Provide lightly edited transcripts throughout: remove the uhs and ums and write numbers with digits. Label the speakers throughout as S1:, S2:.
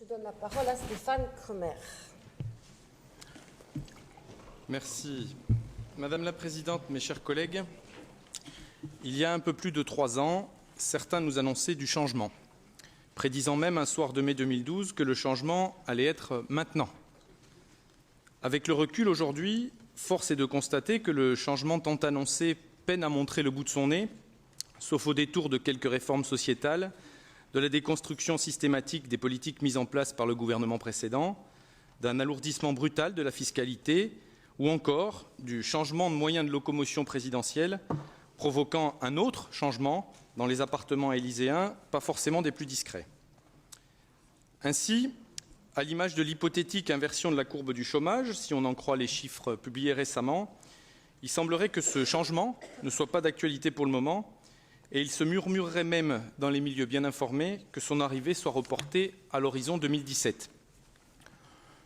S1: Je donne la parole à Stéphane Kremer.
S2: Merci. Madame la Présidente, mes chers collègues, il y a un peu plus de 3 ans, certains nous annonçaient du changement, prédisant même un soir de mai 2012 que le changement allait être maintenant. Avec le recul aujourd'hui, force est de constater que le changement tant annoncé peine à montrer le bout de son nez, sauf au détour de quelques réformes sociétales, de la déconstruction systématique des politiques mises en place par le gouvernement précédent, d'un alourdissement brutal de la fiscalité ou encore du changement de moyens de locomotion présidentielle, provoquant un autre changement dans les appartements élyséens, pas forcément des plus discrets. Ainsi, à l'image de l'hypothétique inversion de la courbe du chômage, si on en croit les chiffres publiés récemment, il semblerait que ce changement ne soit pas d'actualité pour le moment, et il se murmurerait même dans les milieux bien informés que son arrivée soit reportée à l'horizon 2017.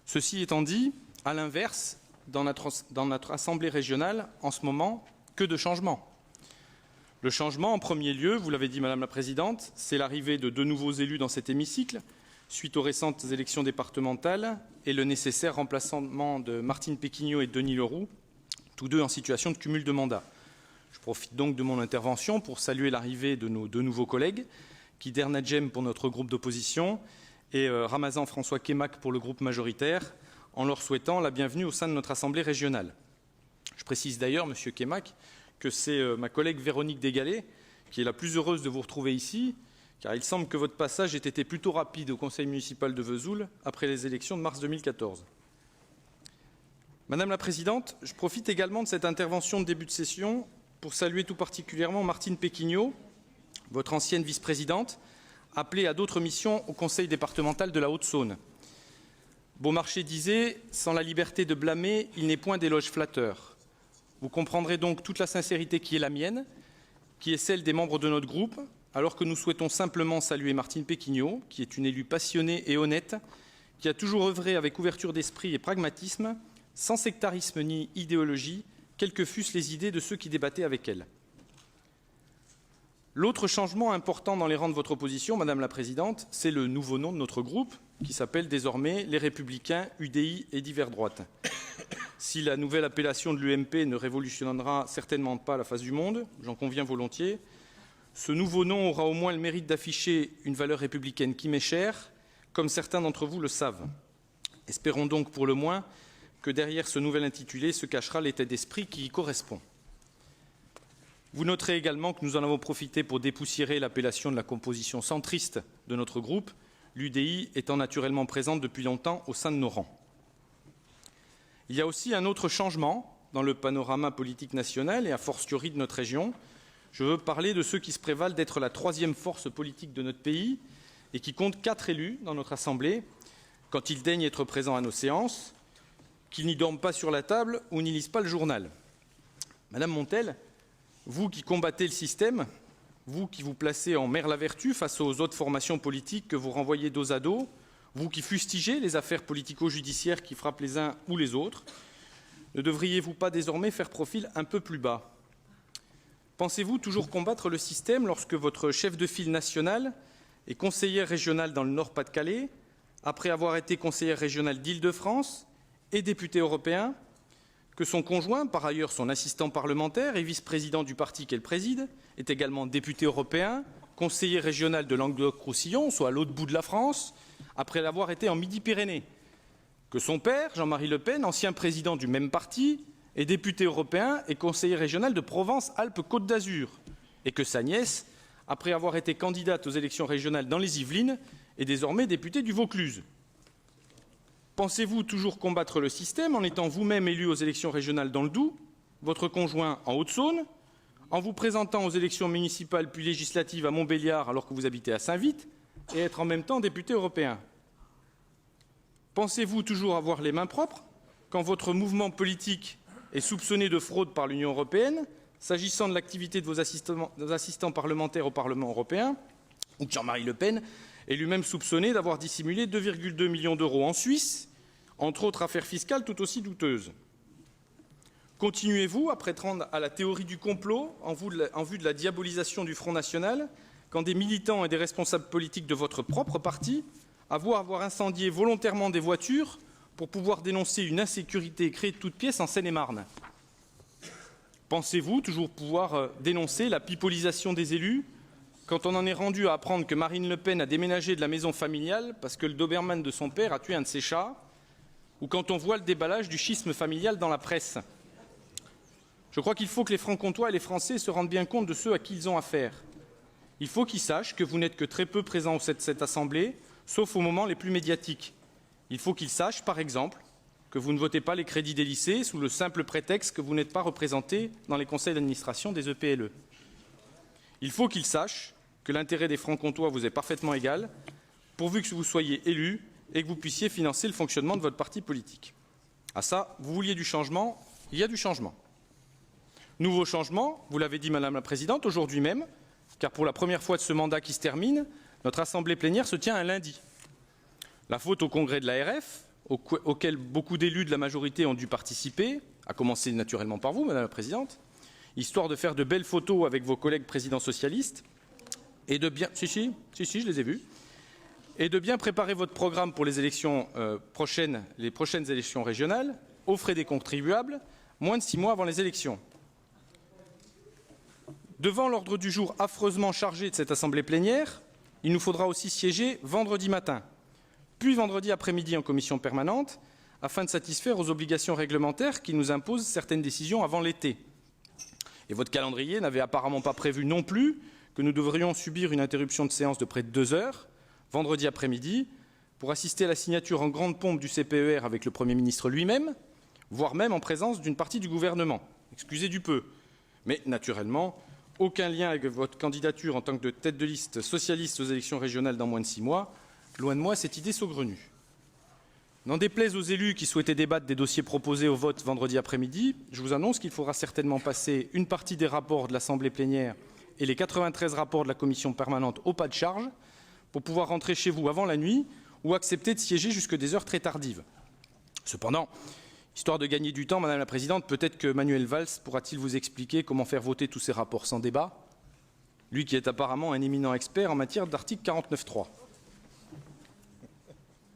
S2: Ceci étant dit, à l'inverse, dans notre Assemblée régionale, en ce moment, que de changements. Le changement, en premier lieu, vous l'avez dit Madame la Présidente, c'est l'arrivée de 2 nouveaux élus dans cet hémicycle, suite aux récentes élections départementales et le nécessaire remplacement de Martine Péquignot et Denis Leroux, tous deux en situation de cumul de mandat. Je profite donc de mon intervention pour saluer l'arrivée de nos 2 nouveaux collègues, Kider Nadjem pour notre groupe d'opposition et Ramazan François Kemak pour le groupe majoritaire, en leur souhaitant la bienvenue au sein de notre Assemblée régionale. Je précise d'ailleurs, Monsieur Kemak, que c'est ma collègue Véronique Desgalais qui est la plus heureuse de vous retrouver ici, car il semble que votre passage ait été plutôt rapide au conseil municipal de Vesoul après les élections de mars 2014. Madame la Présidente, je profite également de cette intervention de début de session pour saluer tout particulièrement Martine Péquignot, votre ancienne vice-présidente, appelée à d'autres missions au conseil départemental de la Haute-Saône. Beaumarchais disait « Sans la liberté de blâmer, il n'est point d'éloge flatteur ». Vous comprendrez donc toute la sincérité qui est la mienne, qui est celle des membres de notre groupe, alors que nous souhaitons simplement saluer Martine Péquignot, qui est une élue passionnée et honnête, qui a toujours œuvré avec ouverture d'esprit et pragmatisme, sans sectarisme ni idéologie, quelles que fussent les idées de ceux qui débattaient avec elle. L'autre changement important dans les rangs de votre opposition, Madame la Présidente, c'est le nouveau nom de notre groupe, qui s'appelle désormais les Républicains, UDI et Divers Droite. Si la nouvelle appellation de l'UMP ne révolutionnera certainement pas la face du monde, j'en conviens volontiers, ce nouveau nom aura au moins le mérite d'afficher une valeur républicaine qui m'est chère, comme certains d'entre vous le savent. Espérons donc pour le moins que derrière ce nouvel intitulé se cachera l'état d'esprit qui y correspond. Vous noterez également que nous en avons profité pour dépoussiérer l'appellation de la composition centriste de notre groupe, l'UDI étant naturellement présente depuis longtemps au sein de nos rangs. Il y a aussi un autre changement dans le panorama politique national et a fortiori de notre région. Je veux parler de ceux qui se prévalent d'être la 3e force politique de notre pays et qui comptent 4 élus dans notre Assemblée, quand ils daignent être présents à nos séances, qu'ils n'y dorment pas sur la table ou n'y lisent pas le journal. Madame Montel, vous qui combattez le système, vous qui vous placez en mère la vertu face aux autres formations politiques que vous renvoyez dos à dos, vous qui fustigez les affaires politico-judiciaires qui frappent les uns ou les autres, ne devriez-vous pas désormais faire profil un peu plus bas? Pensez-vous toujours combattre le système lorsque votre chef de file national est conseillère régionale dans le Nord-Pas-de-Calais, après avoir été conseillère régionale d'Île-de-France et député européen, que son conjoint, par ailleurs son assistant parlementaire et vice-président du parti qu'elle préside, est également député européen, conseiller régional de Languedoc-Roussillon, soit à l'autre bout de la France, après l'avoir été en Midi-Pyrénées, que son père, Jean-Marie Le Pen, ancien président du même parti, est député européen et conseiller régional de Provence-Alpes-Côte d'Azur, et que sa nièce, après avoir été candidate aux élections régionales dans les Yvelines, est désormais députée du Vaucluse. Pensez-vous toujours combattre le système en étant vous-même élu aux élections régionales dans le Doubs, votre conjoint en Haute-Saône, en vous présentant aux élections municipales puis législatives à Montbéliard alors que vous habitez à Saint-Vite et être en même temps député européen? Pensez-vous toujours avoir les mains propres quand votre mouvement politique est soupçonné de fraude par l'Union européenne, s'agissant de l'activité de vos assistants parlementaires au Parlement européen, ou que Jean-Marie Le Pen est lui-même soupçonné d'avoir dissimulé 2,2 millions d'euros en Suisse, entre autres affaires fiscales tout aussi douteuses? Continuez-vous à prétendre à la théorie du complot en vue de la diabolisation du Front National, quand des militants et des responsables politiques de votre propre parti Avouer avoir incendié volontairement des voitures pour pouvoir dénoncer une insécurité créée de toutes pièces en Seine-et-Marne. Pensez-vous toujours pouvoir dénoncer la pipolisation des élus quand on en est rendu à apprendre que Marine Le Pen a déménagé de la maison familiale parce que le Doberman de son père a tué un de ses chats, ou quand on voit le déballage du schisme familial dans la presse? Je crois qu'il faut que les Francs-Comtois et les Français se rendent bien compte de ceux à qui ils ont affaire. Il faut qu'ils sachent que vous n'êtes que très peu présents au sein de cette Assemblée, sauf aux moments les plus médiatiques. Il faut qu'ils sachent, par exemple, que vous ne votez pas les crédits des lycées sous le simple prétexte que vous n'êtes pas représentés dans les conseils d'administration des EPLE. Il faut qu'ils sachent que l'intérêt des Francs-Comtois vous est parfaitement égal, pourvu que vous soyez élus et que vous puissiez financer le fonctionnement de votre parti politique. Ah ça, vous vouliez du changement, il y a du changement. Nouveau changement, vous l'avez dit Madame la Présidente, aujourd'hui même, car pour la première fois de ce mandat qui se termine, notre Assemblée plénière se tient un lundi. La faute au congrès de l'ARF, auquel beaucoup d'élus de la majorité ont dû participer, à commencer naturellement par vous, Madame la Présidente, histoire de faire de belles photos avec vos collègues présidents socialistes, et de bien... Si, je les ai vus. Et de bien préparer votre programme pour les élections les prochaines élections régionales, aux frais des contribuables, moins de 6 mois avant les élections. Devant l'ordre du jour affreusement chargé de cette Assemblée plénière, il nous faudra aussi siéger vendredi matin, puis vendredi après-midi en commission permanente, afin de satisfaire aux obligations réglementaires qui nous imposent certaines décisions avant l'été. Et votre calendrier n'avait apparemment pas prévu non plus que nous devrions subir une interruption de séance de près de 2 heures, vendredi après-midi, pour assister à la signature en grande pompe du CPER avec le Premier ministre lui-même, voire même en présence d'une partie du gouvernement. Excusez du peu. Mais naturellement, aucun lien avec votre candidature en tant que de tête de liste socialiste aux élections régionales dans moins de 6 mois. Loin de moi cette idée saugrenue. N'en déplaise aux élus qui souhaitaient débattre des dossiers proposés au vote vendredi après-midi, je vous annonce qu'il faudra certainement passer une partie des rapports de l'Assemblée plénière et les 93 rapports de la commission permanente au pas de charge pour pouvoir rentrer chez vous avant la nuit ou accepter de siéger jusque des heures très tardives. Cependant, histoire de gagner du temps, Madame la Présidente, peut-être que Manuel Valls pourra-t-il vous expliquer comment faire voter tous ces rapports sans débat, lui qui est apparemment un éminent expert en matière d'article 49.3.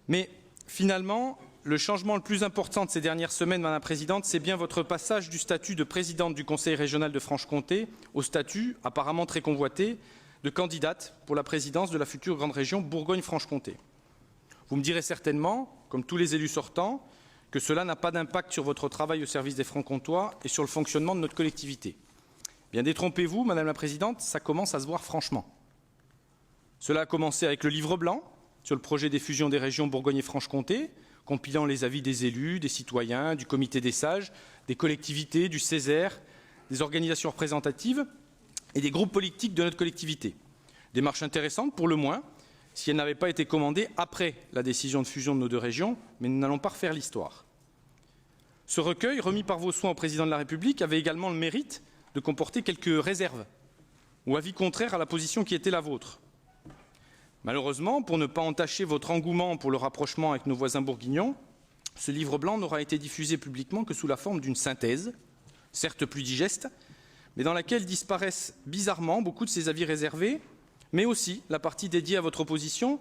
S2: Mais finalement, le changement le plus important de ces dernières semaines, Madame la Présidente, c'est bien votre passage du statut de présidente du Conseil régional de Franche-Comté au statut, apparemment très convoité, de candidate pour la présidence de la future grande région Bourgogne-Franche-Comté. Vous me direz certainement, comme tous les élus sortants, que cela n'a pas d'impact sur votre travail au service des Francs-Comtois et sur le fonctionnement de notre collectivité. Bien, détrompez-vous, Madame la Présidente, ça commence à se voir franchement. Cela a commencé avec le livre blanc sur le projet des fusions des régions Bourgogne et Franche-Comté, compilant les avis des élus, des citoyens, du comité des sages, des collectivités, du Césaire, des organisations représentatives et des groupes politiques de notre collectivité. Démarche intéressante pour le moins, si elle n'avait pas été commandée après la décision de fusion de nos 2 régions, mais nous n'allons pas refaire l'histoire. Ce recueil, remis par vos soins au Président de la République, avait également le mérite de comporter quelques réserves ou avis contraires à la position qui était la vôtre. Malheureusement, pour ne pas entacher votre engouement pour le rapprochement avec nos voisins bourguignons, ce livre blanc n'aura été diffusé publiquement que sous la forme d'une synthèse, certes plus digeste, mais dans laquelle disparaissent bizarrement beaucoup de ces avis réservés, mais aussi la partie dédiée à votre opposition,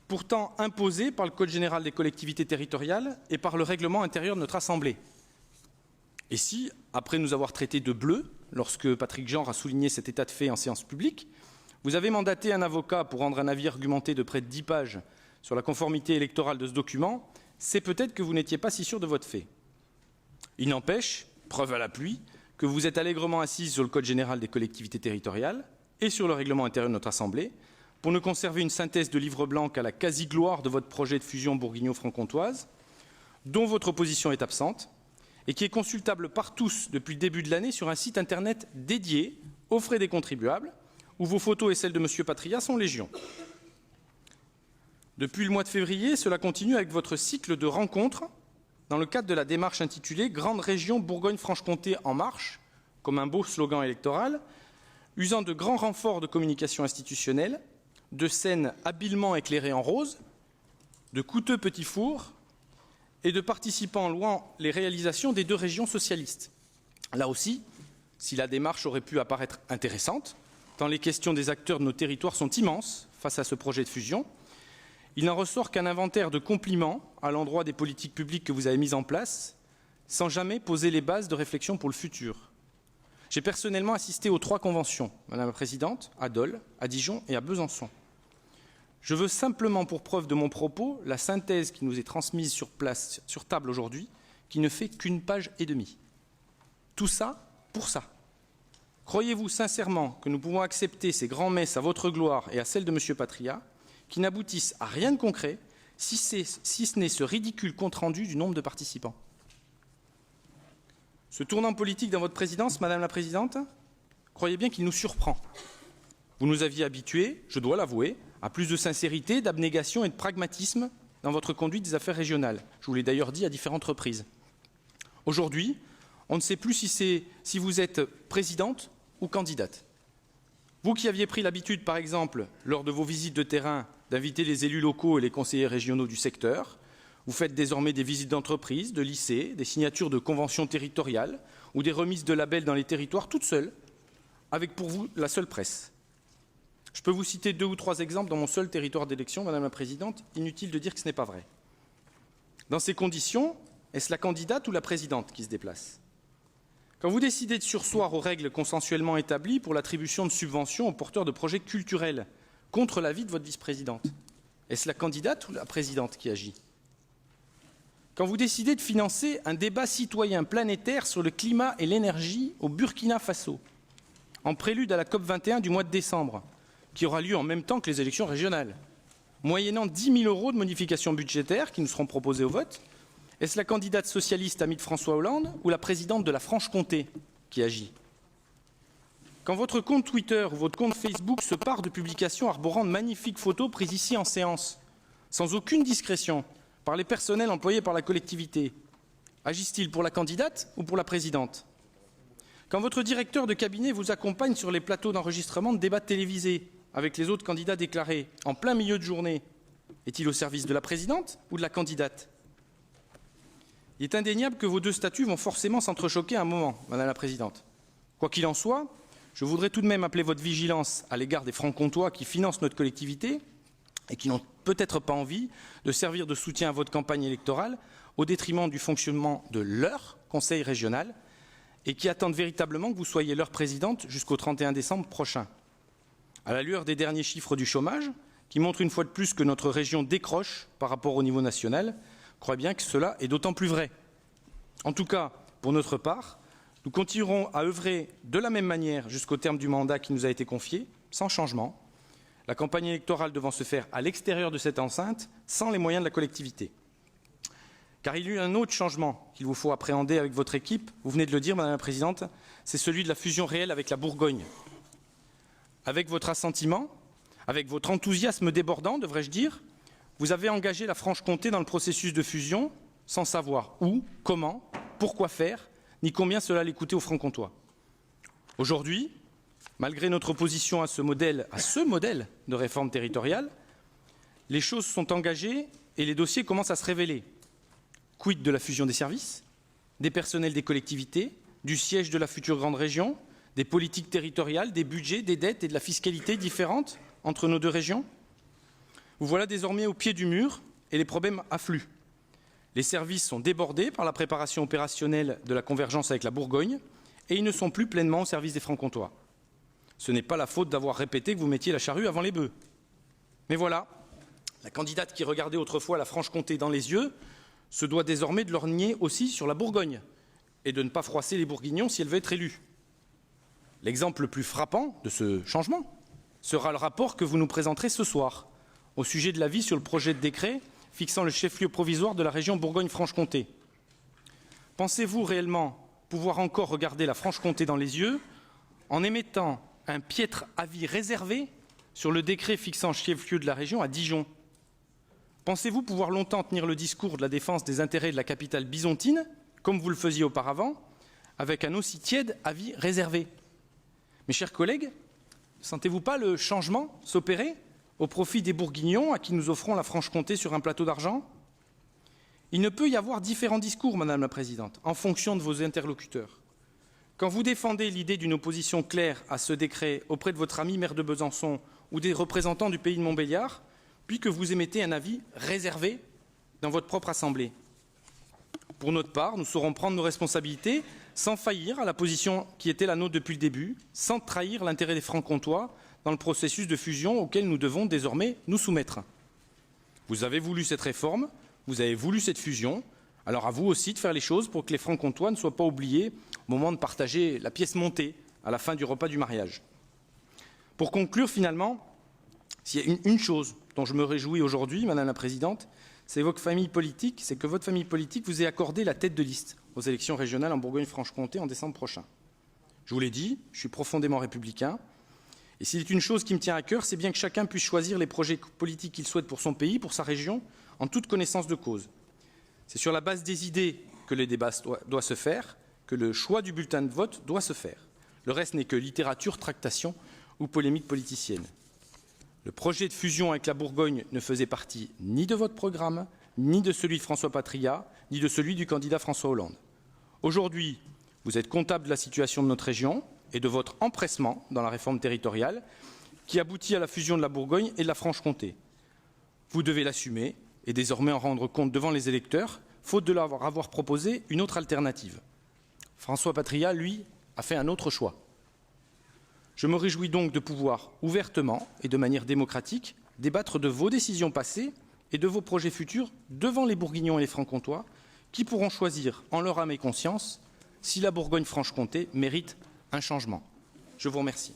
S2: pourtant imposée par le Code général des collectivités territoriales et par le règlement intérieur de notre Assemblée. Et si, après nous avoir traités de bleus, lorsque Patrick Genre a souligné cet état de fait en séance publique, vous avez mandaté un avocat pour rendre un avis argumenté de près de 10 pages sur la conformité électorale de ce document, c'est peut-être que vous n'étiez pas si sûr de votre fait. Il n'empêche, preuve à l'appui, que vous êtes allègrement assise sur le Code général des collectivités territoriales et sur le règlement intérieur de notre Assemblée pour ne conserver une synthèse de livre blanc qu'à la quasi-gloire de votre projet de fusion bourguignon-franc-comtoise, dont votre opposition est absente et qui est consultable par tous depuis le début de l'année sur un site internet dédié aux frais des contribuables, où vos photos et celles de M. Patria sont légion. Depuis le mois de février, cela continue avec votre cycle de rencontres dans le cadre de la démarche intitulée « Grande région Bourgogne-Franche-Comté en marche », comme un beau slogan électoral, usant de grands renforts de communication institutionnelle, de scènes habilement éclairées en rose, de coûteux petits fours et de participants louant les réalisations des 2 régions socialistes. Là aussi, si la démarche aurait pu apparaître intéressante, tant les questions des acteurs de nos territoires sont immenses face à ce projet de fusion, Il n'en ressort qu'un inventaire de compliments à l'endroit des politiques publiques que vous avez mises en place, sans jamais poser les bases de réflexion pour le futur. J'ai personnellement assisté aux 3 conventions, Madame la Présidente, à Dole, à Dijon et à Besançon. Je veux simplement, pour preuve de mon propos, la synthèse qui nous est transmise sur table aujourd'hui, qui ne fait qu'1 page et demie. Tout ça pour ça. Croyez-vous sincèrement que nous pouvons accepter ces grands-messes à votre gloire et à celle de M. Patria, qui n'aboutissent à rien de concret, si ce n'est ce ridicule compte-rendu du nombre de participants? Ce tournant politique dans votre présidence, Madame la Présidente, croyez bien qu'il nous surprend. Vous nous aviez habitués, je dois l'avouer, à plus de sincérité, d'abnégation et de pragmatisme dans votre conduite des affaires régionales. Je vous l'ai d'ailleurs dit à différentes reprises. Aujourd'hui, on ne sait plus si vous êtes présidente ou candidate. Vous qui aviez pris l'habitude, par exemple, lors de vos visites de terrain, d'inviter les élus locaux et les conseillers régionaux du secteur, vous faites désormais des visites d'entreprises, de lycées, des signatures de conventions territoriales ou des remises de labels dans les territoires toutes seules, avec pour vous la seule presse. Je peux vous citer 2 ou 3 exemples dans mon seul territoire d'élection, Madame la Présidente. Inutile de dire que ce n'est pas vrai. Dans ces conditions, est-ce la candidate ou la présidente qui se déplace? Quand vous décidez de surseoir aux règles consensuellement établies pour l'attribution de subventions aux porteurs de projets culturels contre l'avis de votre vice-présidente, est-ce la candidate ou la présidente qui agit? Quand vous décidez de financer un débat citoyen planétaire sur le climat et l'énergie au Burkina Faso, en prélude à la COP21 du mois de décembre, qui aura lieu en même temps que les élections régionales, moyennant 10 000 € de modifications budgétaires qui nous seront proposées au vote, est-ce la candidate socialiste amie de François Hollande ou la présidente de la Franche-Comté qui agit? Quand votre compte Twitter ou votre compte Facebook se pare de publications arborant de magnifiques photos prises ici en séance, sans aucune discrétion, par les personnels employés par la collectivité, agissent-ils pour la candidate ou pour la présidente? Quand votre directeur de cabinet vous accompagne sur les plateaux d'enregistrement de débats télévisés avec les autres candidats déclarés en plein milieu de journée, est-il au service de la présidente ou de la candidate? Il est indéniable que vos 2 statuts vont forcément s'entrechoquer à un moment, Madame la Présidente. Quoi qu'il en soit, je voudrais tout de même appeler votre vigilance à l'égard des francs-comtois qui financent notre collectivité et qui n'ont peut-être pas envie de servir de soutien à votre campagne électorale au détriment du fonctionnement de leur conseil régional et qui attendent véritablement que vous soyez leur présidente jusqu'au 31 décembre prochain. À la lueur des derniers chiffres du chômage, qui montrent une fois de plus que notre région décroche par rapport au niveau national, je crois bien que cela est d'autant plus vrai. En tout cas, pour notre part, nous continuerons à œuvrer de la même manière jusqu'au terme du mandat qui nous a été confié, sans changement, la campagne électorale devant se faire à l'extérieur de cette enceinte, sans les moyens de la collectivité. Car il y a eu un autre changement qu'il vous faut appréhender avec votre équipe, vous venez de le dire, Madame la Présidente, c'est celui de la fusion réelle avec la Bourgogne. Avec votre assentiment, avec votre enthousiasme débordant, devrais-je dire, vous avez engagé la Franche-Comté dans le processus de fusion sans savoir où, comment, pourquoi faire, ni combien cela allait coûter aux Francs-Comtois. Aujourd'hui, malgré notre opposition à ce modèle de réforme territoriale, les choses sont engagées et les dossiers commencent à se révéler. Quid de la fusion des services, des personnels des collectivités, du siège de la future grande région, des politiques territoriales, des budgets, des dettes et de la fiscalité différentes entre nos 2 régions? Vous voilà désormais au pied du mur et les problèmes affluent. Les services sont débordés par la préparation opérationnelle de la convergence avec la Bourgogne et ils ne sont plus pleinement au service des Francs-Comtois. Ce n'est pas la faute d'avoir répété que vous mettiez la charrue avant les bœufs. Mais voilà, la candidate qui regardait autrefois la Franche-Comté dans les yeux se doit désormais de lorgner aussi sur la Bourgogne et de ne pas froisser les Bourguignons si elle veut être élue. L'exemple le plus frappant de ce changement sera le rapport que vous nous présenterez ce soir au sujet de l'avis sur le projet de décret fixant le chef-lieu provisoire de la région Bourgogne-Franche-Comté. Pensez-vous réellement pouvoir encore regarder la Franche-Comté dans les yeux en émettant un piètre avis réservé sur le décret fixant le chef-lieu de la région à Dijon? Pensez-vous pouvoir longtemps tenir le discours de la défense des intérêts de la capitale bisontine, comme vous le faisiez auparavant, avec un aussi tiède avis réservé? Mes chers collègues, ne sentez-vous pas le changement s'opérer au profit des Bourguignons à qui nous offrons la Franche-Comté sur un plateau d'argent? Il ne peut y avoir différents discours, Madame la Présidente, en fonction de vos interlocuteurs. Quand vous défendez l'idée d'une opposition claire à ce décret auprès de votre ami maire de Besançon ou des représentants du pays de Montbéliard, puis que vous émettez un avis réservé dans votre propre Assemblée. Pour notre part, nous saurons prendre nos responsabilités sans faillir à la position qui était la nôtre depuis le début, sans trahir l'intérêt des Francs-Comtois dans le processus de fusion auquel nous devons désormais nous soumettre. Vous avez voulu cette réforme, vous avez voulu cette fusion, alors à vous aussi de faire les choses pour que les Francs-Comtois ne soient pas oubliés au moment de partager la pièce montée à la fin du repas du mariage. Pour conclure, finalement, s'il y a une chose dont je me réjouis aujourd'hui, Madame la Présidente, c'est que votre famille politique vous ait accordé la tête de liste aux élections régionales en Bourgogne-Franche-Comté en décembre prochain. Je vous l'ai dit, je suis profondément républicain. Et s'il est une chose qui me tient à cœur, c'est bien que chacun puisse choisir les projets politiques qu'il souhaite pour son pays, pour sa région, en toute connaissance de cause. C'est sur la base des idées que le débat doit se faire, que le choix du bulletin de vote doit se faire. Le reste n'est que littérature, tractation ou polémique politicienne. Le projet de fusion avec la Bourgogne ne faisait partie ni de votre programme, ni de celui de François Patriat, ni de celui du candidat François Hollande. Aujourd'hui, vous êtes comptable de la situation de notre région et de votre empressement dans la réforme territoriale qui aboutit à la fusion de la Bourgogne et de la Franche-Comté. Vous devez l'assumer et désormais en rendre compte devant les électeurs, faute de leur avoir proposé une autre alternative. François Patriat, lui, a fait un autre choix. Je me réjouis donc de pouvoir ouvertement et de manière démocratique débattre de vos décisions passées et de vos projets futurs devant les Bourguignons et les Francs-Comtois qui pourront choisir en leur âme et conscience si la Bourgogne-Franche-Comté mérite un changement. Je vous remercie.